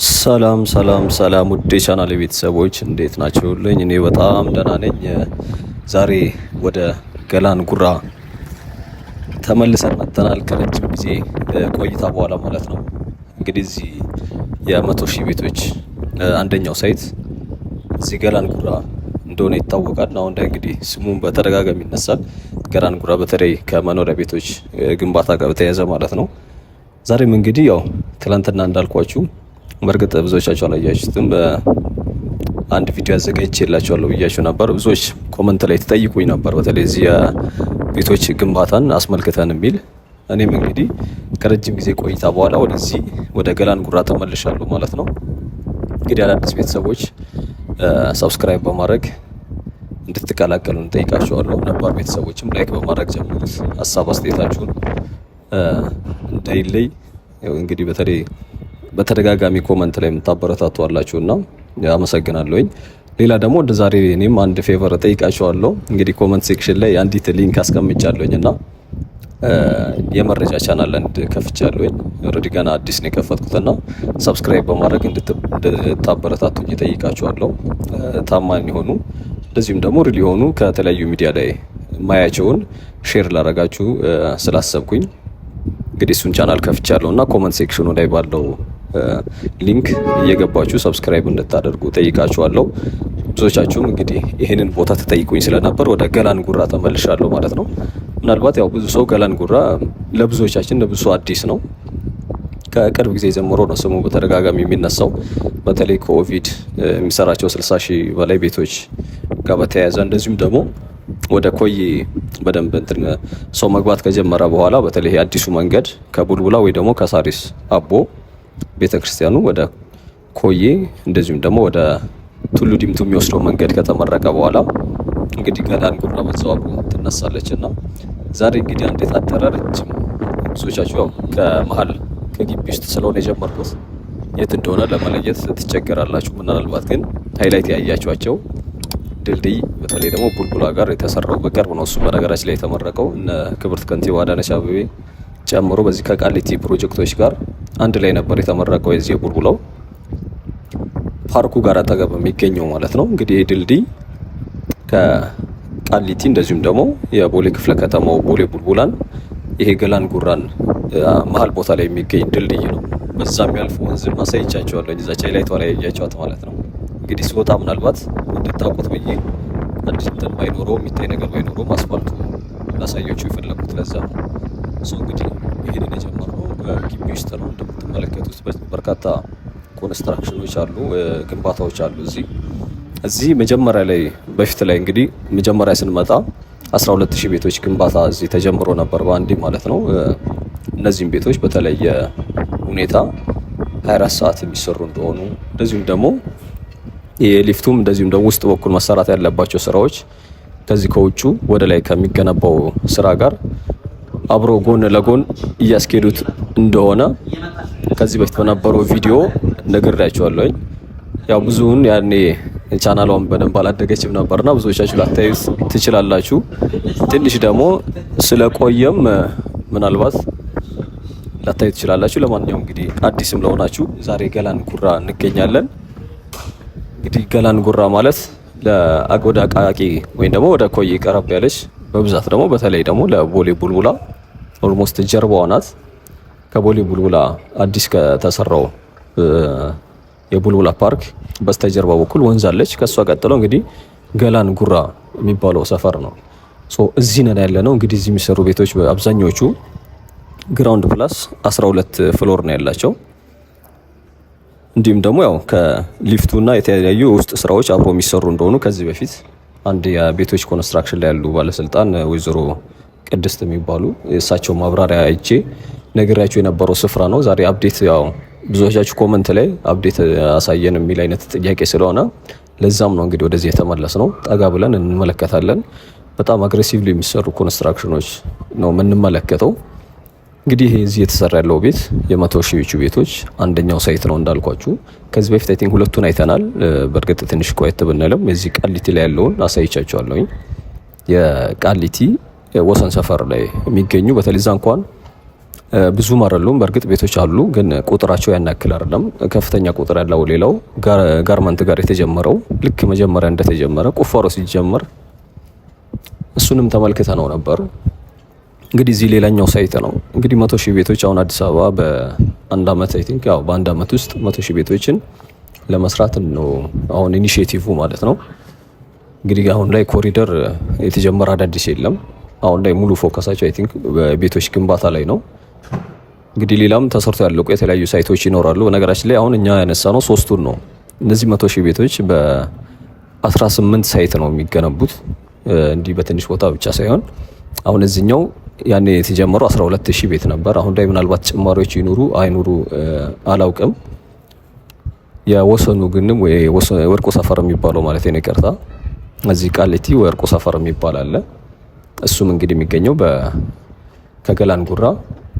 ሰላም ሰላም ሰላም ውድ የቻናሌ ቤተሰቦች እንዴት ናችሁልኝ? እኔ በጣም ደህና ነኝ። ዛሬ ወደ ገላን ጉራ ተመልሰን መጥተናል ከረጅም ጊዜ ቆይታ በኋላ ማለት ነው። እንግዲህ እዚህ የ100,000 ቤቶች አንደኛው ሳይት እዚህ ገላን ጉራ እንደሆነ ይታወቃል። አሁን ላይ እንግዲህ ስሙን በተደጋጋሚ ይነሳል። ገላን ጉራ በተለይ ከመኖሪያ ቤቶች ግንባታ ጋር በተያያዘ ማለት ነው። ዛሬም እንግዲህ ያው ትላንትና እንዳልኳችሁ በእርግጥ ብዙዎቻችሁ አላያችሁትም፣ አንድ ቪዲዮ አዘጋጅቼላችኋለሁ ብያችሁ ነበር። ብዙዎች ኮመንት ላይ ተጠይቁኝ ነበር፣ በተለይ እዚህ ቤቶች ግንባታን አስመልክተን የሚል። እኔም እንግዲህ ከረጅም ጊዜ ቆይታ በኋላ ወደዚህ ወደ ገላን ጉራ ተመልሻለሁ ማለት ነው። እንግዲህ አዳዲስ ቤተሰቦች ሰብስክራይብ በማድረግ እንድትቀላቀሉ እንጠይቃችኋለሁ። ነባር ቤተሰቦችም ላይክ በማድረግ ጀምሩት። ሀሳብ አስተያየታችሁን እንዳይለይ። እንግዲህ በተለይ በተደጋጋሚ ኮመንት ላይ የምታበረታቱ አላችሁና አመሰግናለሁኝ። ሌላ ደግሞ እንደ ዛሬ እኔም አንድ ፌቨር ጠይቃችኋለሁ። እንግዲህ ኮመንት ሴክሽን ላይ አንዲት ሊንክ አስቀምጫለሁኝና የመረጃ ቻናል አንድ ከፍቻለሁኝ። ኦሬዲ ገና አዲስ ነው የከፈትኩትና ሰብስክራይብ በማድረግ እንድታበረታቱኝ ጠይቃችኋለሁ። ታማኝ የሆኑ እንደዚሁም ደግሞ ሪል የሆኑ ከተለያዩ ሚዲያ ላይ ማያቸውን ሼር ላረጋችሁ ስላሰብኩኝ እንግዲህ እሱን ቻናል ከፍቻለሁና ኮመንት ሴክሽኑ ላይ ባለው ሊንክ እየገባችሁ ሰብስክራይብ እንድታደርጉ ጠይቃችኋለሁ። ብዙዎቻችሁም እንግዲህ ይሄንን ቦታ ተጠይቁኝ ስለነበር ወደ ገላን ጉራ ተመልሻለሁ ማለት ነው። ምናልባት ያው ብዙ ሰው ገላን ጉራ ለብዙዎቻችን ለብዙ አዲስ ነው። ከቅርብ ጊዜ ጀምሮ ነው ስሙ በተደጋጋሚ የሚነሳው። በተለይ ኮቪድ የሚሰራቸው 60,000 በላይ ቤቶች ጋር በተያያዘ እንደዚሁም ደግሞ ወደ ኮዬ በደንብ ሰው መግባት ከጀመረ በኋላ በተለይ አዲሱ መንገድ ከቡልቡላ ወይ ደግሞ ከሳሪስ አቦ ቤተክርስቲያኑ ወደ ኮዬ እንደዚሁም ደግሞ ወደ ቱሉ ዲምቱ የሚወስደው መንገድ ከተመረቀ በኋላ እንግዲህ ገላን ጉራ በዛው አብሮ ትነሳለችና ዛሬ እንግዲህ አንድ የታጠረ ረጅም ብዙዎቻችሁ ያው ከመሀል ከግቢ ውስጥ ስለሆነ የጀመርኩት የት እንደሆነ ለመለየት ትቸገራላችሁ። ምናልባት ግን ሃይላይት ያያችኋቸው ድልድይ በተለይ ደግሞ ቡልቡላ ጋር የተሰራው በቅርብ ነው። እሱ በነገራችን ላይ የተመረቀው እነ ክብርት ከንቲባ አዳነች አቤቤ ጨምሮ በዚህ ከቃሊቲ ፕሮጀክቶች ጋር አንድ ላይ ነበር የተመረቀው። የዚህ ቡልቡላው ፓርኩ ጋር አጠገብ የሚገኘው ማለት ነው። እንግዲህ ይህ ድልድይ ከቃሊቲ እንደዚሁም ደግሞ የቦሌ ክፍለ ከተማው ቦሌ ቡልቡላን ይሄ ገላን ጉራን መሀል ቦታ ላይ የሚገኝ ድልድይ ነው። በዛ የሚያልፉ ወንዝ ማሳይቻቸዋለሁ። እዛች ላይ ተዋላ ያያቸዋት ማለት ነው። እንግዲህ ሲወጣ ምናልባት እንድታውቁት ብዬ አዲስ እንትን ባይኖረው የሚታይ ነገር ባይኖረው አስፋልቱ ላሳያችሁ የፈለኩት ለዛ ነው። እንግዲህ ይሄንን የጀመርነው ግቢ ውስጥ ነው። እንደምትመለከቱት በርካታ ኮንስትራክሽኖች አሉ፣ ግንባታዎች አሉ። እዚህ መጀመሪያ ላይ በፊት ላይ እንግዲህ መጀመሪያ ስንመጣ 12,000 ቤቶች ግንባታ እዚህ ተጀምሮ ነበር በአንዴ ማለት ነው። እነዚህም ቤቶች በተለየ ሁኔታ 24 ሰዓት የሚሰሩ እንደሆኑ እንደዚሁም ደግሞ የሊፍቱም እንደዚሁም ደግሞ ውስጥ በኩል መሰራት ያለባቸው ስራዎች ከዚህ ከውጩ ወደ ላይ ከሚገነባው ስራ ጋር አብሮ ጎን ለጎን እያስኬዱት እንደሆነ ከዚህ በፊት በነበረው ቪዲዮ ነግሬያችኋለሁኝ። ያው ብዙውን ያኔ ቻናሏን በደንብ አላደገችም ነበርና ብዙዎቻችሁ ላታዩት ትችላላችሁ። ትንሽ ደግሞ ስለቆየም ምናልባት ላታዩት ትችላላችሁ። ለማንኛውም እንግዲህ አዲስም ለሆናችሁ ዛሬ ገላን ጉራ እንገኛለን። እንግዲህ ገላን ጉራ ማለት ወደ አቃቂ ወይም ደግሞ ወደ ኮዬ ቀረብ ያለች በብዛት ደግሞ በተለይ ደግሞ ለቦሌ ቡልቡላ ኦልሞስት ጀርባዋ ናት። ከቦሌ ቡልቡላ አዲስ ከተሰራው የቡልቡላ ፓርክ በስተጀርባ በኩል ወንዝ አለች። ከሷ ቀጥሎ እንግዲህ ገላን ጉራ የሚባለው ሰፈር ነው። እዚህ ነን ያለ ነው። እንግዲህ እዚህ የሚሰሩ ቤቶች አብዛኞቹ ግራውንድ ፕላስ 12 ፍሎር ነው ያላቸው። እንዲሁም ደግሞ ያው ከሊፍቱና የተለያዩ ውስጥ ስራዎች አብሮ የሚሰሩ እንደሆኑ ከዚህ በፊት አንድ የቤቶች ኮንስትራክሽን ላይ ያሉ ባለስልጣን ወይዘሮ ቅድስት የሚባሉ እሳቸው ማብራሪያ አይቼ ነግሬያቸው የነበረው ስፍራ ነው። ዛሬ አፕዴት ያው ብዙዎቻችሁ ኮመንት ላይ አፕዴት አሳየን የሚል አይነት ጥያቄ ስለሆነ ለዛም ነው እንግዲህ ወደዚህ የተመለስ ነው። ጠጋ ብለን እንመለከታለን። በጣም አግሬሲቭሊ የሚሰሩ ኮንስትራክሽኖች ነው የምንመለከተው። እንግዲህ እዚህ የተሰራ ያለው ቤት የ100,000 ቤቶች አንደኛው ሳይት ነው እንዳልኳችሁ። ከዚህ በፊት አይ ቲንክ ሁለቱን አይተናል። በእርግጥ ትንሽ ቆየት ብንልም እዚህ ቃሊቲ ላይ ያለውን አሳይቻችኋለሁኝ። የቃሊቲ ወሰን ሰፈር ላይ የሚገኙ በተለይ እዛ እንኳን ብዙም አይደሉም። በእርግጥ ቤቶች አሉ፣ ግን ቁጥራቸው ያን ያክል አይደለም። ከፍተኛ ቁጥር ያለው ሌላው ጋርመንት ጋር የተጀመረው ልክ መጀመሪያ እንደተጀመረ ቁፋሮ ሲጀመር እሱንም ተመልክተ ነው ነበር። እንግዲህ እዚህ ሌላኛው ሳይት ነው። እንግዲህ 100,000 ቤቶች አሁን አዲስ አበባ በአንድ አመት አይ ቲንክ ያው በአንድ አመት ውስጥ 100,000 ቤቶችን ለመስራት ነው አሁን ኢኒሺዬቲቭ ማለት ነው። እንግዲህ አሁን ላይ ኮሪደር የተጀመረ አዳዲስ የለም። አሁን ላይ ሙሉ ፎከሳቸው አይ ቲንክ በቤቶች ግንባታ ላይ ነው። እንግዲህ ሌላም ተሰርቶ ያለቁ የተለያዩ ሳይቶች ይኖራሉ። በነገራችን ላይ አሁን እኛ ያነሳነው ሶስቱን ነው። እነዚህ 100,000 ቤቶች በ18 ሳይት ነው የሚገነቡት፣ እንዲህ በትንሽ ቦታ ብቻ ሳይሆን አሁን እዚህኛው ያኔ የተጀመረው 12,000 ቤት ነበር። አሁን ላይ ምናልባት ጭማሪዎች ይኑሩ አይኑሩ አላውቅም። የወሰኑ ግንም ወይ ወርቆ ሰፈር የሚባለው ማለት ነው ይቅርታ፣ እዚህ ቃሊቲ ወርቆ ሰፈር የሚባል አለ። እሱም እንግዲህ የሚገኘው ከገላን ጉራ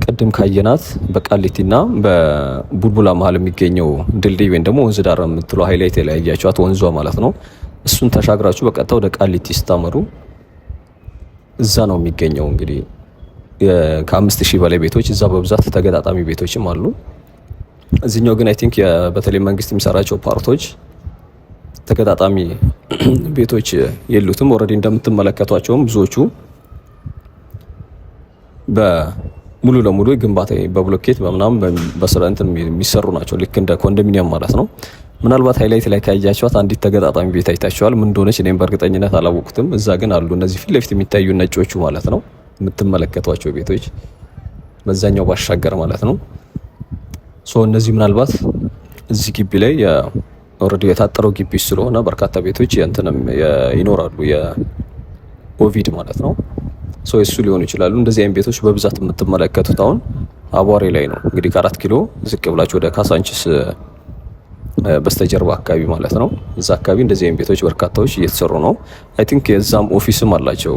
ቅድም ካየናት በቃሊቲና በቡልቡላ መሀል የሚገኘው ድልድይ ወይም ደግሞ ወንዝ ዳር የምትለው ሃይላይት የለያያችኋት ወንዟ ማለት ነው። እሱን ተሻግራችሁ በቀጥታ ወደ ቃሊቲ ስታመሩ እዛ ነው የሚገኘው። እንግዲህ ከ5,000 በላይ ቤቶች እዛ በብዛት ተገጣጣሚ ቤቶችም አሉ። እዚህኛው ግን አይ ቲንክ በተለይ መንግስት የሚሰራቸው ፓርቶች ተገጣጣሚ ቤቶች የሉትም። ኦልሬዲ እንደምትመለከቷቸውም ብዙዎቹ ሙሉ ለሙሉ ግንባታ በብሎኬት በምናም በስራ እንትን የሚሰሩ ናቸው። ልክ እንደ ኮንዶሚኒየም ማለት ነው። ምናልባት ሃይላይት ላይ ካያችኋት አንዲት ተገጣጣሚ ቤት አይታችኋል። ምን እንደሆነች እኔም በእርግጠኝነት አላወቁትም። እዛ ግን አሉ እነዚህ ፊት ለፊት የሚታዩ ነጮቹ ማለት ነው የምትመለከቷቸው ቤቶች በዛኛው ባሻገር ማለት ነው። እነዚህ ምናልባት እዚህ ግቢ ላይ ኦልሬዲ የታጠረው ግቢ ስለሆነ በርካታ ቤቶች እንትንም ይኖራሉ የኦቪድ ማለት ነው። እሱ ሊሆኑ ይችላሉ። እንደዚህ አይነት ቤቶች በብዛት የምትመለከቱት አሁን አቧሬ ላይ ነው። እንግዲህ ከ4 ኪሎ ዝቅ ብላችሁ ወደ ካሳንቺስ በስተጀርባ አካባቢ ማለት ነው። እዛ አካባቢ እንደዚህ አይነት ቤቶች በርካታዎች እየተሰሩ ነው። አይ ቲንክ የዛም ኦፊስም አላቸው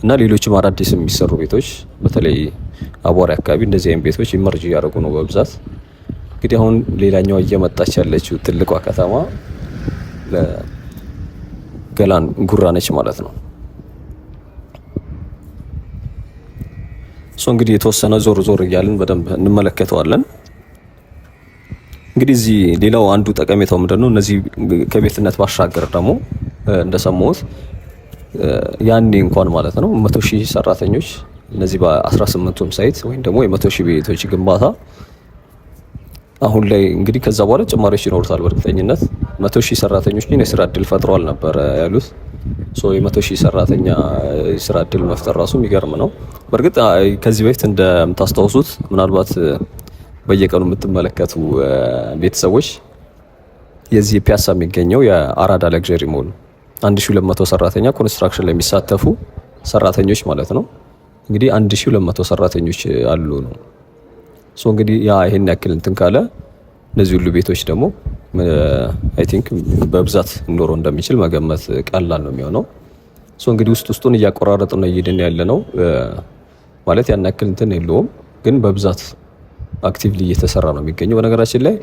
እና ሌሎችም አዳዲስ የሚሰሩ ቤቶች በተለይ አቧሬ አካባቢ እንደዚህ አይነት ቤቶች ኢመርጅ እያደረጉ ነው በብዛት። እንግዲህ አሁን ሌላኛው እየመጣች ያለችው ትልቋ ከተማ ገላን ጉራ ነች ማለት ነው። እንግዲህ የተወሰነ ዞር ዞር እያልን በደንብ እንመለከተዋለን። እንግዲህ እዚህ ሌላው አንዱ ጠቀሜታው ምንድነው? እነዚህ ከቤትነት ባሻገር ደግሞ እንደሰማሁት ያኔ እንኳን ማለት ነው 100,000 ሰራተኞች እነዚህ በ18ቱም ሳይት ወይም ደግሞ የ100,000 ቤቶች ግንባታ አሁን ላይ እንግዲህ ከዛ በኋላ ጭማሪዎች ይኖሩታል በእርግጠኝነት። 100,000 ሰራተኞች ግን የስራ እድል ፈጥሯል ነበር ያሉት። የ100,000 ሰራተኛ የስራ እድል መፍጠር ራሱ የሚገርም ነው። በእርግጥ ከዚህ በፊት እንደምታስታውሱት ምናልባት በየቀኑ የምትመለከቱ ቤተሰቦች የዚህ ፒያሳ የሚገኘው የአራዳ ለግዠሪ ሞል 1200 ሰራተኛ ኮንስትራክሽን ላይ የሚሳተፉ ሰራተኞች ማለት ነው። እንግዲህ 1200 ሰራተኞች አሉ ነው። እንግዲህ ያ ይሄን ያክል እንትን ካለ እነዚህ ሁሉ ቤቶች ደግሞ አይ ቲንክ በብዛት ኖሮ እንደሚችል መገመት ቀላል ነው የሚሆነው። እንግዲህ ውስጡን እያቆራረጥ ነው እየሄድን ያለ ነው ማለት ያን ያክል እንትን የለውም፣ ግን በብዛት አክቲቭሊ እየተሰራ ነው የሚገኘው። በነገራችን ላይ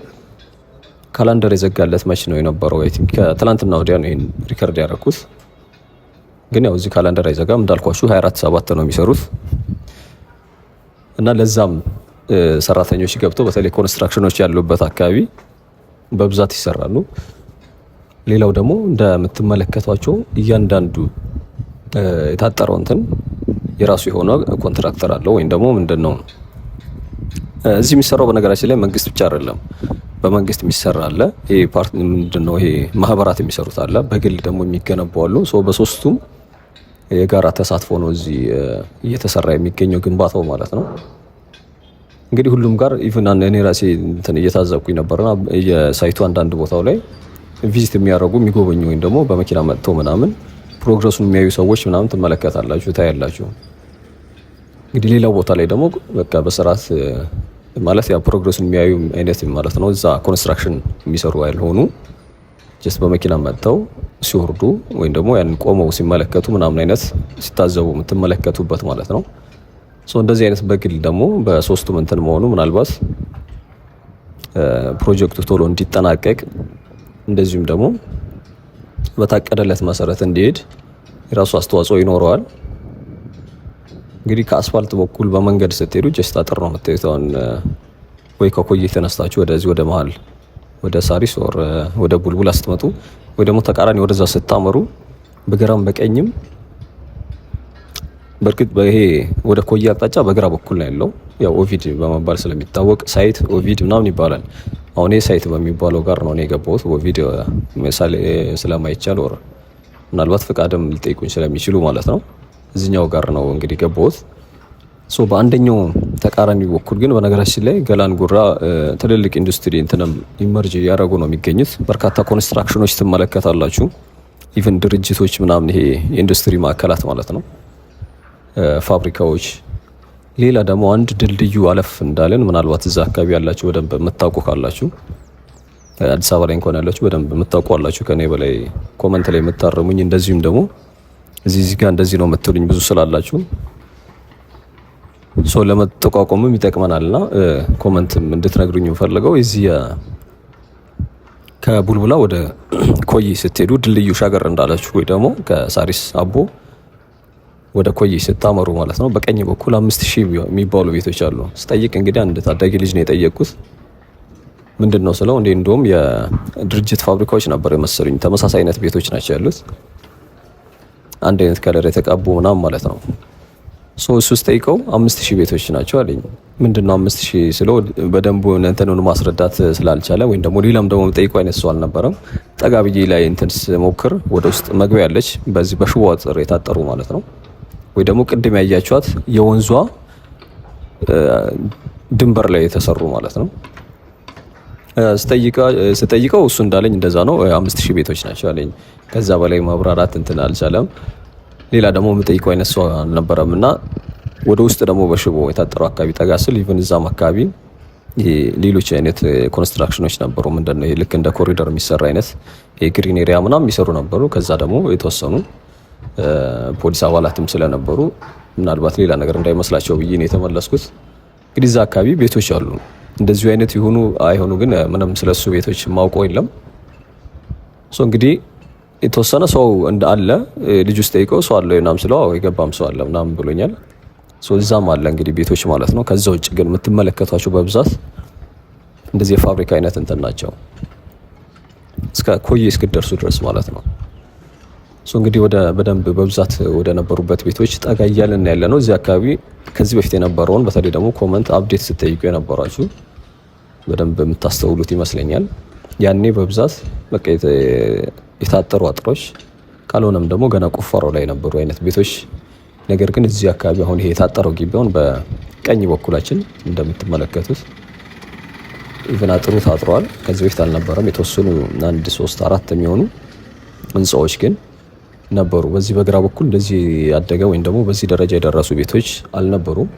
ካላንደር የዘጋለት መች ነው የነበረው? አይ ቲንክ ከትላንትና ወዲያ ነው ይሄን ሪከርድ ያደረኩት። ግን ያው እዚህ ካላንደር አይዘጋም እንዳልኳችሁ 24/7 ነው የሚሰሩት እና ለዛም ሰራተኞች ገብተው በተለይ ኮንስትራክሽኖች ያሉበት አካባቢ በብዛት ይሰራሉ። ሌላው ደግሞ እንደምትመለከቷቸው እያንዳንዱ የታጠረው እንትን የራሱ የሆነ ኮንትራክተር አለው ወይም ደግሞ ምንድነው እዚህ የሚሰራው በነገራችን ላይ መንግስት ብቻ አይደለም። በመንግስት የሚሰራ አለ፣ ይሄ ፓርቲ ምንድነው ይሄ ማህበራት የሚሰሩት አለ፣ በግል ደግሞ የሚገነቡ አሉ። በሶስቱም የጋራ ተሳትፎ ነው እዚህ እየተሰራ የሚገኘው ግንባታው ማለት ነው። እንግዲህ ሁሉም ጋር ኢቭን እኔ ራሴ እንትን እየታዘብኩኝ ነበርና የሳይቱ አንዳንድ ቦታው ላይ ቪዚት የሚያደርጉ የሚጎበኙ ወይም ደግሞ በመኪና መጥተው ምናምን ፕሮግረሱን የሚያዩ ሰዎች ምናምን ትመለከታላችሁ፣ ታያላችሁ። እንግዲህ ሌላው ቦታ ላይ ደግሞ በቃ በስርዓት ማለት ያ ፕሮግረሱን የሚያዩ አይነት ማለት ነው። እዛ ኮንስትራክሽን የሚሰሩ ያልሆኑ ጀስት በመኪና መጥተው ሲወርዱ ወይም ደግሞ ያን ቆመው ሲመለከቱ ምናምን አይነት ሲታዘቡ የምትመለከቱበት ማለት ነው። እንደዚህ አይነት በግል ደግሞ በሶስቱም እንትን መሆኑ ምናልባት ፕሮጀክቱ ቶሎ እንዲጠናቀቅ እንደዚሁም ደግሞ በታቀደለት መሰረት እንዲሄድ የራሱ አስተዋጽኦ ይኖረዋል። እንግዲህ ከአስፋልት በኩል በመንገድ ስትሄዱ ጀስት አጥር ነው የምታዩት። አሁን ወይ ከኮዬ ተነስታችሁ ወደዚህ ወደ መሀል ወደ ሳሪስ ወደ ቡልቡላ ስትመጡ ወይ ደግሞ ተቃራኒ ወደዛ ስታመሩ በግራም በቀኝም በርግጥ ይሄ ወደ ኮዬ አቅጣጫ በግራ በኩል ነው ያለው። ያው ኦቪድ በመባል ስለሚታወቅ ሳይት ኦቪድ ምናምን ይባላል። አሁን ሳይት በሚባለው ጋር ነው የገባሁት። ኦቪድ ምሳሌ ስለማይቻል ወር ምናልባት ፍቃድም ሊጠይቁኝ ስለሚችሉ ማለት ነው እዚህኛው ጋር ነው እንግዲህ ገባሁት። በአንደኛው ተቃራኒ በኩል ግን በነገራችን ላይ ገላን ጉራ ትልልቅ ኢንዱስትሪ እንትንም ኢመርጅ እያደረጉ ነው የሚገኙት። በርካታ ኮንስትራክሽኖች ትመለከታላችሁ። ኢቭን ድርጅቶች ምናምን ይሄ የኢንዱስትሪ ማዕከላት ማለት ነው፣ ፋብሪካዎች። ሌላ ደግሞ አንድ ድልድዩ አለፍ እንዳለን ምናልባት እዛ አካባቢ ያላችሁ በደንብ የምታውቁ ካላችሁ፣ አዲስ አበባ ላይ እንኳን ያላችሁ በደንብ የምታውቁ አላችሁ ከኔ በላይ ኮመንት ላይ የምታረሙኝ። እንደዚሁም ደግሞ እዚህ ጋር እንደዚህ ነው የምትሉኝ ብዙ ስላላችሁ ለመጠቋቋምም ይጠቅመናልና ኮመንትም እንድትነግሩኝ ፈልገው። እዚህ ከቡልቡላ ወደ ኮዬ ስትሄዱ ድልድዩ ሻገር እንዳላችሁ ወይ ደግሞ ከሳሪስ አቦ ወደ ኮዬ ስታመሩ ማለት ነው በቀኝ በኩል 5000 የሚባሉ ቤቶች አሉ። ስጠይቅ እንግዲህ አንድ ታዳጊ ልጅ ነው የጠየቅኩት። ምንድነው ስለው እንደውም የድርጅት ፋብሪካዎች ነበር የመሰሉኝ። ተመሳሳይ አይነት ቤቶች ናቸው ያሉት፣ አንድ አይነት ከለር የተቀቡ ምናምን ማለት ነው። እሱ ስጠይቀው 5000 ቤቶች ናቸው አለኝ። ምንድነው 5000 ስለው በደንቡ እንትኑን ማስረዳት ስላልቻለ ወይም ደግሞ ሌላም ደግሞ ጠይቀው አይነት ሰው አልነበረም። ጠጋ ብዬ ላይ እንትን ስሞክር ወደ ውስጥ መግቢያ ያለች በዚህ በሽቦ አጥር የታጠሩ ማለት ነው፣ ወይ ደግሞ ቅድም ያያችኋት የወንዟ ድንበር ላይ የተሰሩ ማለት ነው። ስጠይቀው እሱ እንዳለኝ እንደዛ ነው 5000 ቤቶች ናቸው አለኝ። ከዛ በላይ ማብራራት እንትን አልቻለም። ሌላ ደግሞ የምጠይቀው አይነት ሰው አልነበረም እና ወደ ውስጥ ደግሞ በሽቦ የታጠረው አካባቢ ጠጋ ስል ኢቭን እዛም አካባቢ ሌሎች አይነት ኮንስትራክሽኖች ነበሩ። ምንድነው ይሄ ልክ እንደ ኮሪደር የሚሰራ አይነት የግሪን ኤሪያ ምናምን የሚሰሩ ነበሩ። ከዛ ደግሞ የተወሰኑ ፖሊስ አባላትም ስለነበሩ ምናልባት ሌላ ነገር እንዳይመስላቸው ብዬ ነው የተመለስኩት። እንግዲህ እዛ አካባቢ ቤቶች አሉ። እንደዚሁ አይነት ይሁኑ አይሆኑ ግን ምንም ስለሱ ቤቶች ማውቀው የለም። እንግዲህ የተወሰነ ሰው እንዳለ ልጅ ውስጥ ጠይቀው ሰው አለ ምናምን ስለው የገባም ሰው አለ ምናምን ብሎኛል። እዛም አለ እንግዲህ ቤቶች ማለት ነው። ከዛ ውጭ ግን የምትመለከቷቸው በብዛት እንደዚህ የፋብሪካ አይነት እንትን ናቸው እስከ ኮዬ እስክደርሱ ድረስ ማለት ነው። እንግዲህ በደንብ በብዛት ወደ ነበሩበት ቤቶች ጠጋ እያልን ያለ ነው። እዚህ አካባቢ ከዚህ በፊት የነበረውን በተለይ ደግሞ ኮመንት አፕዴት ስትጠይቁ የነበራችሁ በደንብ የምታስተውሉት ይመስለኛል። ያኔ በብዛት በቃ የታጠሩ አጥሮች ካልሆነም ደግሞ ገና ቁፋሮ ላይ የነበሩ አይነት ቤቶች። ነገር ግን እዚህ አካባቢ አሁን ይሄ የታጠረው ግቢውን በቀኝ በኩላችን እንደምትመለከቱት ኢቭን አጥሩ ታጥሯል። ከዚህ በፊት አልነበረም። የተወሰኑ 1 3 4 የሚሆኑ ህንፃዎች ግን ነበሩ። በዚህ በግራ በኩል እንደዚህ ያደገ ወይም ደግሞ በዚህ ደረጃ የደረሱ ቤቶች አልነበሩም።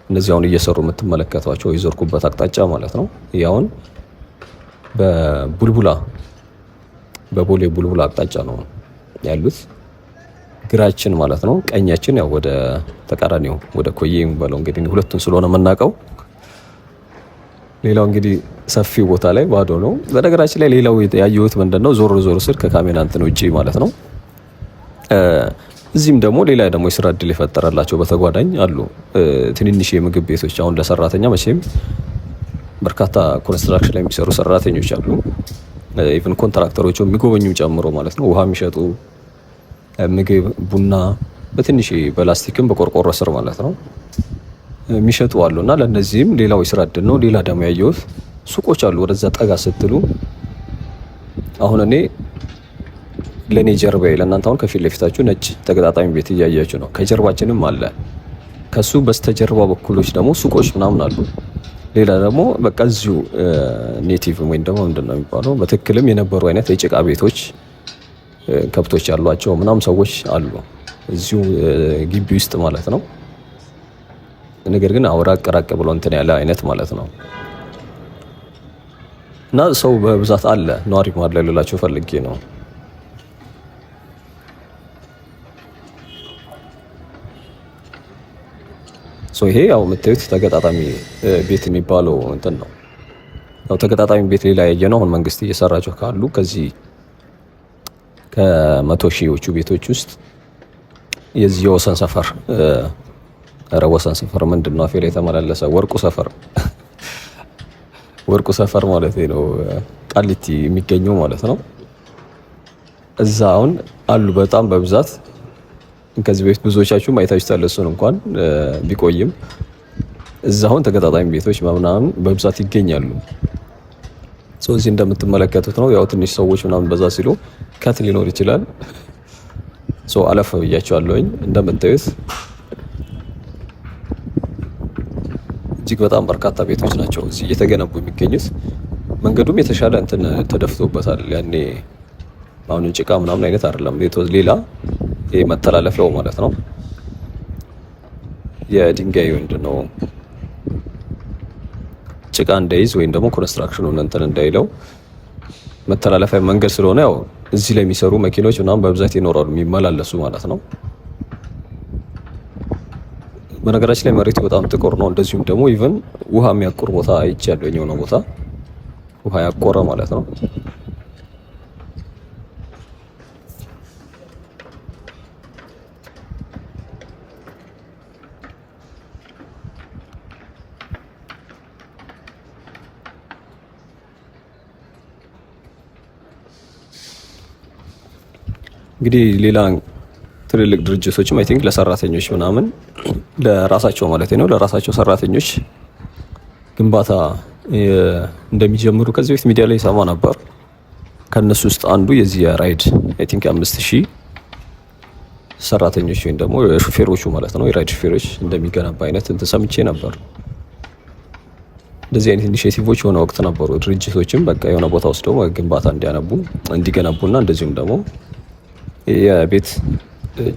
እነዚህ አሁን እየሰሩ የምትመለከቷቸው የዞርኩበት አቅጣጫ ማለት ነው። ያውን በቦሌ ቡልቡላ አቅጣጫ ነው ያሉት። ግራችን ማለት ነው። ቀኛችን ያው ወደ ተቃራኒው ወደ ኮዬ የሚባለው እንግዲህ ሁለቱን ስለሆነ የምናውቀው። ሌላው እንግዲህ ሰፊ ቦታ ላይ ባዶ ነው። በነገራችን ላይ ሌላው ያየሁት ምንድነው ዞር ስር ከካሜራ እንትን ውጪ ማለት ነው እዚህም ደግሞ ሌላ ደግሞ የስራ እድል የፈጠረላቸው በተጓዳኝ አሉ ትንንሽ የምግብ ቤቶች። አሁን ለሰራተኛ መቼም በርካታ ኮንስትራክሽን ላይ የሚሰሩ ሰራተኞች አሉ። ኢቭን ኮንትራክተሮቹ የሚጎበኙ ጨምሮ ማለት ነው። ውሃ የሚሸጡ ምግብ፣ ቡና በትንሽ በላስቲክም በቆርቆሮ ስር ማለት ነው የሚሸጡ አሉና ለነዚህም ሌላው የስራ እድል ነው። ሌላ ደግሞ ያየሁት ሱቆች አሉ። ወደዛ ጠጋ ስትሉ አሁን እኔ ለኔ ጀርባዬ ለእናንተ አሁን ከፊት ለፊታችሁ ነጭ ተገጣጣሚ ቤት እያያችሁ ነው። ከጀርባችንም አለ። ከሱ በስተጀርባ በኩሎች ደግሞ ሱቆች ምናምን አሉ። ሌላ ደግሞ በቃ እዚሁ ኔቲቭ ወይም ደግሞ ምንድነው የሚባለው በትክክልም የነበሩ አይነት የጭቃ ቤቶች ከብቶች ያሏቸው ምናምን ሰዎች አሉ እዚሁ ግቢ ውስጥ ማለት ነው። ነገር ግን አውራቅ ራቅ ብሎ እንትን ያለ አይነት ማለት ነው። እና ሰው በብዛት አለ። ነዋሪ ማድለላችሁ ፈልጌ ነው። ይሄ ያው የምታዩት ተገጣጣሚ ቤት የሚባለው እንትን ነው። ያው ተገጣጣሚ ቤት ሌላ ያየነው አሁን መንግስት እየሰራቸው ካሉ ከዚህ ከ100 ሺዎቹ ቤቶች ውስጥ የዚህ የወሰን ሰፈር ኧረ ወሰን ሰፈር ምንድነው አፌ ላይ የተመላለሰ ወርቁ ሰፈር ማለት ነው፣ ቃሊቲ የሚገኘው ማለት ነው። እዛ አሁን አሉ በጣም በብዛት። ከዚህ በፊት ብዙዎቻችሁ አይታችሁታል እሱን እንኳን ቢቆይም እዛ አሁን ተገጣጣሚ ቤቶች ምናምን በብዛት ይገኛሉ። እዚህ እንደምትመለከቱት ነው። ያው ትንሽ ሰዎች ምናምን በዛ ሲሉ ከት ሊኖር ይችላል። አለፈ ብያቸዋለሁኝ። እንደምታዩት እጅግ በጣም በርካታ ቤቶች ናቸው እዚህ እየተገነቡ የሚገኙት። መንገዱም የተሻለ እንትን ተደፍቶበታል። ያኔ አሁን ጭቃ ምናምን አይነት አይደለም፣ ሌላ ይሄ መተላለፊያው ማለት ነው የድንጋይ ምንድነው ጭቃ እንዳይዝ ወይም ደግሞ ኮንስትራክሽኑን እንትን እንዳይለው መተላለፊያ መንገድ ስለሆነ ያው እዚህ ላይ የሚሰሩ መኪኖች ምናምን በብዛት ይኖራሉ የሚመላለሱ ማለት ነው። በነገራችን ላይ መሬቱ በጣም ጥቁር ነው። እንደዚሁም ደግሞ ኢቭን ውሃ የሚያቆር ቦታ አይቻለሁ። የሆነ ቦታ ውሃ ያቆረ ማለት ነው። እንግዲህ ሌላ ትልልቅ ድርጅቶችም አይ ቲንክ ለሰራተኞች ምናምን ለራሳቸው ማለት ነው ለራሳቸው ሰራተኞች ግንባታ እንደሚጀምሩ ከዚህ በፊት ሚዲያ ላይ ሰማ ነበር። ከነሱ ውስጥ አንዱ የዚህ ራይድ አይ ቲንክ 5000 ሰራተኞች ወይም ደግሞ ሹፌሮቹ ማለት ነው የራይድ ሹፌሮች እንደሚገነባ አይነት እንትን ሰምቼ ነበር። እንደዚህ አይነት ኢኒሼቲቮች የሆነ ወቅት ነበሩ። ድርጅቶችም በቃ የሆነ ቦታ ወስደው ግንባታ እንዲገነቡና እንደዚሁም ደግሞ የቤት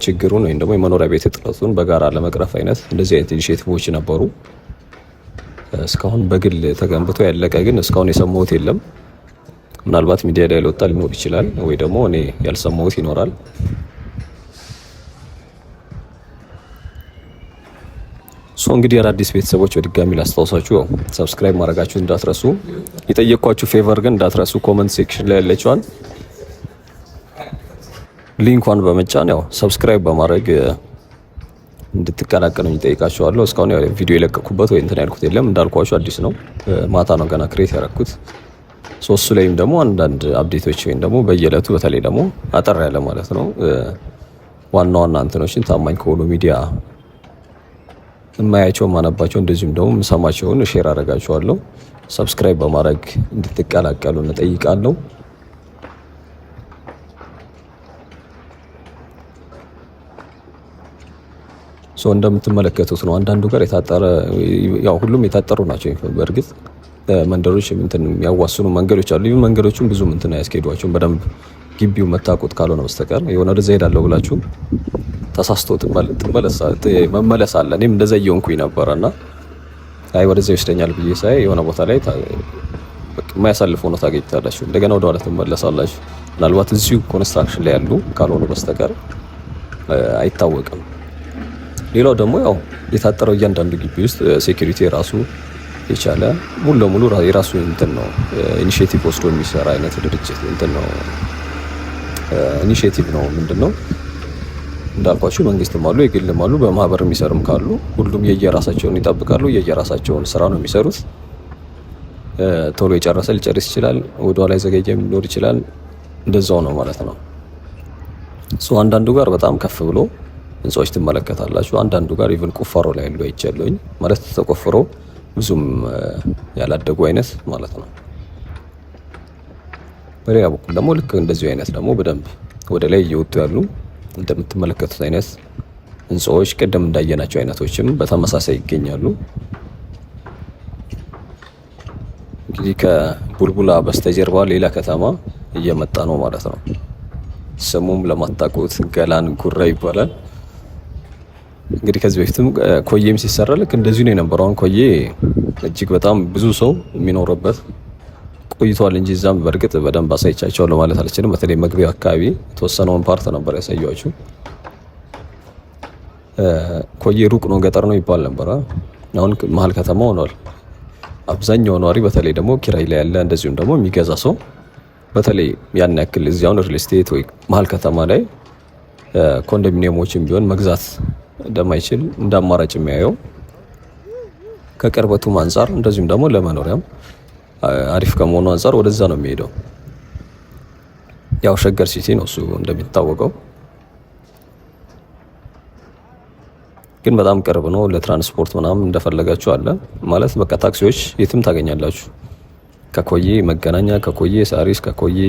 ችግሩን ወይም ደግሞ የመኖሪያ ቤት እጥረቱን በጋራ ለመቅረፍ አይነት እንደዚህ አይነት ኢኒሼቲቮች ነበሩ። እስካሁን በግል ተገንብቶ ያለቀ ግን እስካሁን የሰማሁት የለም። ምናልባት ሚዲያ ላይ ሊወጣ ሊኖር ይችላል ወይ ደግሞ እኔ ያልሰማሁት ይኖራል። እንግዲህ አዳዲስ ቤተሰቦች በድጋሚ ላስታውሳችሁ ሰብስክራይብ ማድረጋችሁ እንዳትረሱ። የጠየኳችሁ ፌቨር ግን እንዳትረሱ ኮሜንት ሴክሽን ላይ ያለችዋን ሊንኳን በመጫን ያው ሰብስክራይብ በማድረግ እንድትቀላቀሉኝ ጠይቃችኋለሁ። እስካሁን ያው ቪዲዮ የለቀኩበት ወይ እንትን ያልኩት የለም። እንዳልኳችሁ አዲስ ነው፣ ማታ ነው ገና ክሬት ያደረኩት። እሱ ላይም ደግሞ አንዳንድ አፕዴቶች ወይም ደግሞ በየዕለቱ በተለይ ደግሞ አጠር ያለ ማለት ነው ዋና ዋና እንትኖችን ታማኝ ከሆኑ ሚዲያ የማያቸው ማነባቸው እንደዚሁም ደግሞ የምሰማቸውን ሼር አደርጋችኋለሁ። ሰብስክራይብ በማድረግ እንድትቀላቀሉ እንጠይቃለሁ። እንደምትመለከቱት ነው። አንዳንዱ ጋር የታጠረ ያው ሁሉም የታጠሩ ናቸው። በእርግጥ መንደሮች እንትን የሚያዋስኑ መንገዶች አሉ። ይሄ መንገዶቹም ብዙ እንትን አያስኬዷቸውም በደንብ ግቢው መታቆት ካልሆነ በስተቀር የሆነ ወደዛ ሄዳለሁ ብላችሁ ተሳስቶ መመለስ አለ። እኔም እንደዛ እየሆንኩኝ ነበርና አይ ወደዛ ይወስደኛል ብዬ ሳይ የሆነ ቦታ ላይ የማያሳልፍ ሆኖ ታገኝታላችሁ። እንደገና ወደ ኋላ ትመለሳላችሁ። ምናልባት እዚሁ ኮንስትራክሽን ላይ ያሉ ካልሆኑ በስተቀር አይታወቅም። ሌላው ደግሞ ያው የታጠረው እያንዳንዱ ግቢ ውስጥ ሴኩሪቲ ራሱ የቻለ ሙሉ ለሙሉ የራሱ እንትን ነው ኢኒሼቲቭ ወስዶ የሚሰራ አይነት ድርጅት እንትን ነው ኢኒሼቲቭ ነው። ምንድነው እንዳልኳችሁ መንግስትም አሉ የግልም አሉ በማህበር የሚሰሩም ካሉ ሁሉም የየራሳቸውን ይጠብቃሉ። የየራሳቸውን ስራ ነው የሚሰሩት። ቶሎ የጨረሰ ሊጨርስ ይችላል፣ ወደ ኋላ ዘገየም ሊኖር ይችላል። እንደዛው ነው ማለት ነው። አንዳንዱ ጋር በጣም ከፍ ብሎ ህንጻዎች ትመለከታላችሁ። አንዳንዱ ጋር ኢቭን ቁፋሮ ላይ ያለው አይቻለሁኝ ማለት ተቆፍሮ ብዙም ያላደጉ አይነት ማለት ነው። በሌላ በኩል ደግሞ ልክ እንደዚሁ አይነት ደግሞ በደንብ ወደ ላይ እየወጡ ያሉ እንደምትመለከቱት አይነት ህንጻዎች ቀደም እንዳየናቸው አይነቶችም በተመሳሳይ ይገኛሉ። እንግዲህ ከቡልቡላ በስተጀርባ ሌላ ከተማ እየመጣ ነው ማለት ነው። ስሙም ለማታውቁት ገላን ጉራ ይባላል። እንግዲህ ከዚህ በፊትም ኮዬም ሲሰራ ልክ እንደዚሁ ነው የነበረው። አሁን ኮዬ እጅግ በጣም ብዙ ሰው የሚኖርበት ቆይቷል እንጂ እዛም በእርግጥ በደንብ አሳይቻቸዋለሁ ማለት አልችልም። በተለይ መግቢያው አካባቢ የተወሰነውን ፓርት ነበር ያሳየኋችሁ። ኮዬ ሩቅ ነው ገጠር ነው ይባል ነበር። አሁን መሀል ከተማ ሆኗል። አብዛኛው ነዋሪ በተለይ ደግሞ ኪራይ ላይ ያለ እንደዚሁም ደግሞ የሚገዛ ሰው በተለይ ያን ያክል እዚያውን ሪል ስቴት ወይ መሀል ከተማ ላይ ኮንዶሚኒየሞችን ቢሆን መግዛት እንደማይችል እንደ አማራጭ የሚያየው ከቅርበቱም አንጻር እንደዚሁም ደግሞ ለመኖሪያም አሪፍ ከመሆኑ አንጻር ወደዛ ነው የሚሄደው። ያው ሸገር ሲቲ ነው እሱ እንደሚታወቀው፣ ግን በጣም ቅርብ ነው ለትራንስፖርት ምናምን እንደፈለጋችሁ አለ ማለት በቃ ታክሲዎች የትም ታገኛላችሁ። ከኮዬ መገናኛ፣ ከኮዬ ሳሪስ፣ ከኮዬ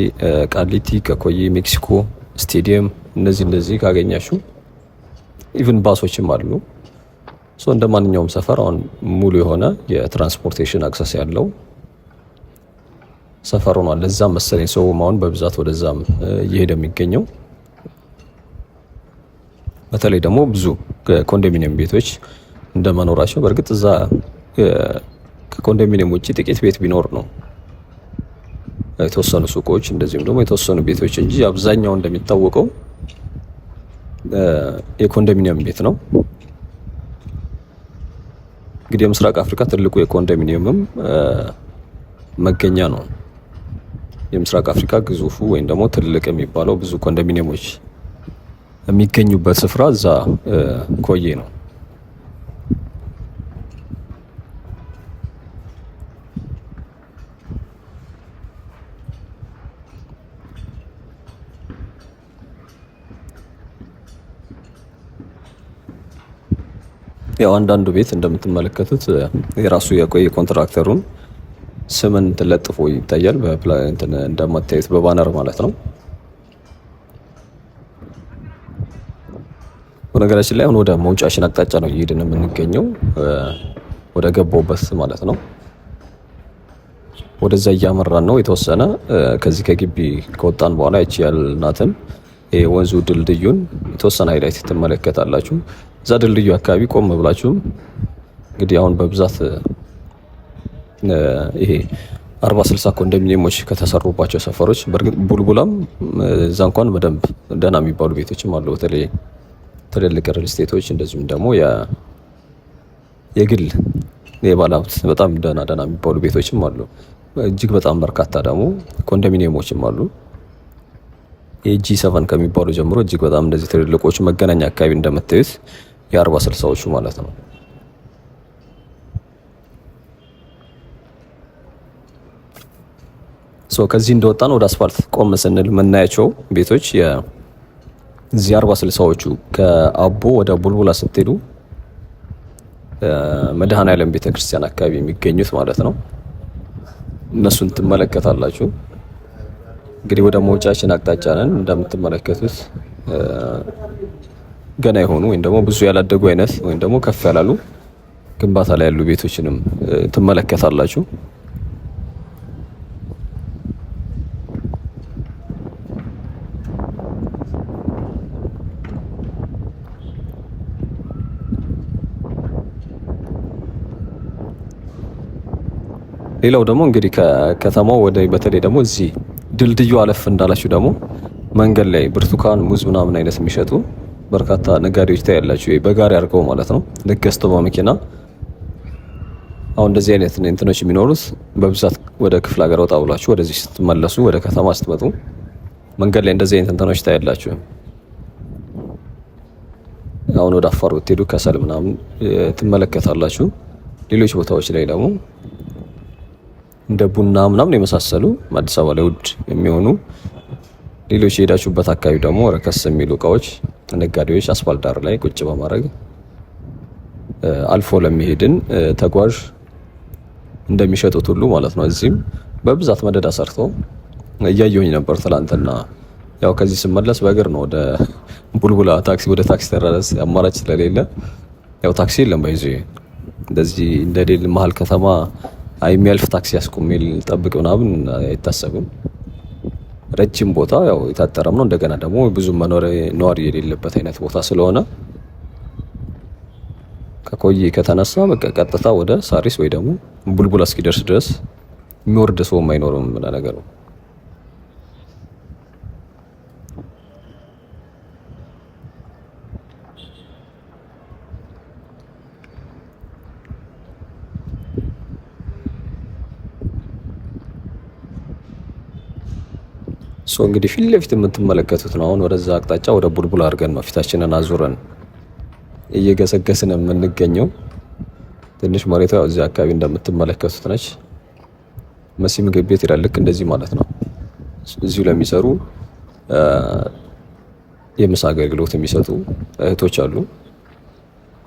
ቃሊቲ፣ ከኮዬ ሜክሲኮ ስቴዲየም እነዚህ ካገኛችሁ ኢቭን ባሶችም አሉ። እንደ ማንኛውም ሰፈር አሁን ሙሉ የሆነ የትራንስፖርቴሽን አክሰስ ያለው ሰፈር ሆኗል። ለዛም መሰለኝ ሰው አሁን በብዛት ወደዛም እየሄደ የሚገኘው። በተለይ ደግሞ ብዙ ኮንዶሚኒየም ቤቶች እንደመኖራቸው በእርግጥ እዛ ከኮንዶሚኒየም ውጭ ጥቂት ቤት ቢኖር ነው የተወሰኑ ሱቆች እንደዚሁም ደግሞ የተወሰኑ ቤቶች እንጂ አብዛኛው እንደሚታወቀው የኮንዶሚኒየም ቤት ነው። እንግዲህ የምስራቅ አፍሪካ ትልቁ የኮንዶሚኒየምም መገኛ ነው። የምስራቅ አፍሪካ ግዙፉ ወይም ደግሞ ትልቅ የሚባለው ብዙ ኮንዶሚኒየሞች የሚገኙበት ስፍራ እዛ ኮዬ ነው። ያው አንዳንዱ ቤት እንደምትመለከቱት የራሱ የቆየ ኮንትራክተሩን ስምን ተለጥፎ ይታያል። በፕላን እንደማታዩት በባነር ማለት ነው። በነገራችን ላይ አሁን ወደ መውጫችን አቅጣጫ ነው እየሄድን የምንገኘው፣ ወደ ገባውበት ማለት ነው። ወደዛ እያመራን ነው። የተወሰነ ከዚህ ከግቢ ከወጣን በኋላ እቺ ያልናትን ወንዙ ድልድዩን የተወሰነ ሃይላይት ትመለከታላችሁ። እዛ ድልድዩ አካባቢ ቆም ብላችሁም እንግዲህ አሁን በብዛት ይሄ 40-60 ኮንዶሚኒየሞች ከተሰሩባቸው ሰፈሮች በእርግጥ ቡልቡላም እዛ እንኳን በደንብ ደህና የሚባሉ ቤቶችም አሉ። በተለይ ትልልቅ ሪል ስቴቶች እንደዚሁም ደግሞ የግል የባለሀብት በጣም ደህና የሚባሉ ቤቶችም አሉ። እጅግ በጣም በርካታ ደግሞ ኮንዶሚኒየሞችም አሉ። የጂ7 ከሚባሉ ጀምሮ እጅግ በጣም እንደዚህ ትልልቆቹ መገናኛ አካባቢ እንደምታዩት የ40-60ዎቹ ማለት ነው። ከዚህ እንደወጣን ወደ አስፋልት ቆም ስንል የምናያቸው ቤቶች የዚህ 40-60ዎቹ ከአቦ ወደ ቡልቡላ ስትሄዱ መድኃኔዓለም ቤተክርስቲያን አካባቢ የሚገኙት ማለት ነው። እነሱን ትመለከታላችሁ። እንግዲህ ወደ መውጫችን አቅጣጫ ነን። እንደምትመለከቱት ገና የሆኑ ወይም ደግሞ ብዙ ያላደጉ አይነት ወይም ደግሞ ከፍ ያላሉ ግንባታ ላይ ያሉ ቤቶችንም ትመለከታላችሁ። ሌላው ደግሞ እንግዲህ ከከተማው ወደ በተለይ ደግሞ እዚህ ድልድዩ አለፍ እንዳላችሁ ደግሞ መንገድ ላይ ብርቱካን፣ ሙዝ ምናምን አይነት የሚሸጡ በርካታ ነጋዴዎች ታያላችሁ። በጋሪ አድርገው ማለት ነው ገዝተው በመኪና። አሁን እንደዚህ አይነት እንትኖች የሚኖሩት በብዛት ወደ ክፍለ ሀገር ወጣ ብላችሁ ወደዚህ ስትመለሱ ወደ ከተማ ስትመጡ መንገድ ላይ እንደዚህ አይነት እንትኖች ታያላችሁ። አሁን ወደ አፋር ብትሄዱ ከሰል ምናምን ትመለከታላችሁ። ሌሎች ቦታዎች ላይ ደግሞ እንደ ቡና ምናምን የመሳሰሉ አዲስ አበባ ላይ ውድ የሚሆኑ ሌሎች የሄዳችሁበት አካባቢ ደግሞ ረከስ የሚሉ እቃዎች ነጋዴዎች አስፋልት ዳር ላይ ቁጭ በማድረግ አልፎ ለሚሄድን ተጓዥ እንደሚሸጡት ሁሉ ማለት ነው። እዚህም በብዛት መደዳ ሰርተው እያየሁኝ ነበር ትላንትና። ያው ከዚህ ስመለስ በእግር ነው ወደ ቡልቡላ ታክሲ ወደ ታክሲ ተራራስ አማራጭ ስለሌለ ያው ታክሲ የለም። ባይዞ እንደዚህ እንደሌል መሀል ከተማ የሚያልፍ ታክሲ ያስቆም ጠብቅ ምናምን አይታሰብም። ረጅም ቦታ ያው የታጠረም ነው። እንደገና ደግሞ ብዙ ነዋሪ የሌለበት አይነት ቦታ ስለሆነ ከኮዬ ከተነሳ በቃ ቀጥታ ወደ ሳሪስ ወይ ደግሞ ቡልቡላ እስኪደርስ ድረስ የሚወርድ ሰውም አይኖርም ነገር ነው። እንግዲህ ፊት ለፊት የምትመለከቱት ነው። አሁን ወደዛ አቅጣጫ ወደ ቡልቡላ አድርገን ነው ፊታችንን አዙረን እየገሰገስን የምንገኘው። ትንሽ መሬቷ እዚህ አካባቢ እንደምትመለከቱት ነች። መሲ ምግብ ቤት ይላል። ልክ እንደዚህ ማለት ነው። እዚሁ ለሚሰሩ የምሳ አገልግሎት የሚሰጡ እህቶች አሉ።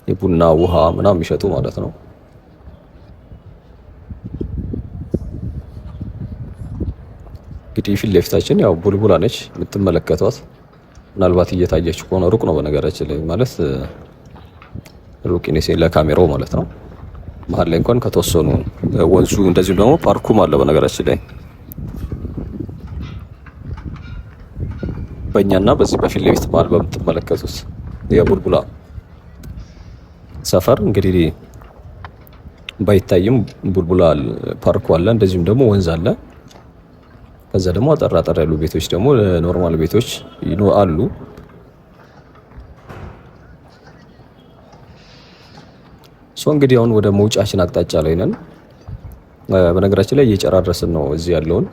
የቡና ውሃ ምናምን የሚሸጡ ማለት ነው። እንግዲህ ፊት ለፊታችን ያው ቡልቡላ ነች የምትመለከቷት። ምናልባት እየታየች ከሆነ ሩቅ ነው በነገራችን ላይ ማለት ሩቅ ነው ለካሜራው ማለት ነው። መሀል ላይ እንኳን ከተወሰኑ ወንዙ እንደዚሁም ደግሞ ፓርኩም አለ በነገራችን ላይ በእኛና በዚህ በፊት ለፊት መሀል በምትመለከቱት የቡልቡላ ሰፈር እንግዲህ ባይታይም ቡልቡላ ፓርኩ አለ፣ እንደዚሁም ደግሞ ወንዝ አለ። ከዛ ደግሞ አጠር ያሉ ቤቶች ደግሞ ኖርማል ቤቶች አሉ። እንግዲህ አሁን ወደ መውጫችን አቅጣጫ ላይ ነን። በነገራችን ላይ እየጨራረስን ነው እዚህ ያለውን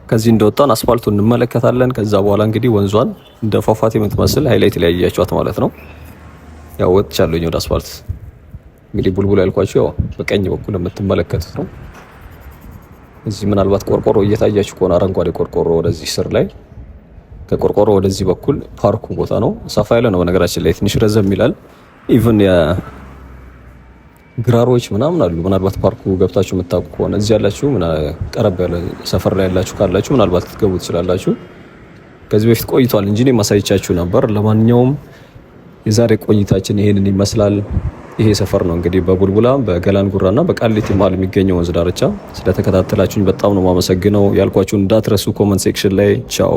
ከዚህ እንደወጣን አስፋልቱን እንመለከታለን። ከዛ በኋላ እንግዲህ ወንዟን እንደ ፏፏቴ የምትመስል ሃይላይት ላይ ያያችኋት ማለት ነው። ያው ወጥቻለሁኝ ወደ አስፋልት። እንግዲህ ቡልቡላ ያልኳችሁ ያው በቀኝ በኩል የምትመለከቱት ነው። እዚህ ምናልባት ቆርቆሮ እየታያችሁ ከሆነ አረንጓዴ ቆርቆሮ ወደዚህ ስር ላይ ከቆርቆሮ ወደዚህ በኩል ፓርኩ ቦታ ነው። ሰፋ ያለ ነው በነገራችን ላይ ትንሽ ረዘም ይላል። ኢቭን ግራሮች ምናምን አሉ። ምናልባት ፓርኩ ገብታችሁ የምታውቁ ከሆነ እዚህ ያላችሁ ቀረብ ያለ ሰፈር ላይ ያላችሁ ካላችሁ ምናልባት ልትገቡ ትችላላችሁ። ከዚህ በፊት ቆይቷል እንጂ እኔ ማሳይቻችሁ ነበር። ለማንኛውም የዛሬ ቆይታችን ይሄንን ይመስላል። ይሄ ሰፈር ነው እንግዲህ በቡልቡላ በገላን ጉራና በቃሊቲ መሀል የሚገኘው ወንዝ ዳርቻ። ስለተከታተላችሁኝ በጣም ነው የማመሰግነው። ያልኳችሁን እንዳትረሱ ኮመንት ሴክሽን ላይ ቻው።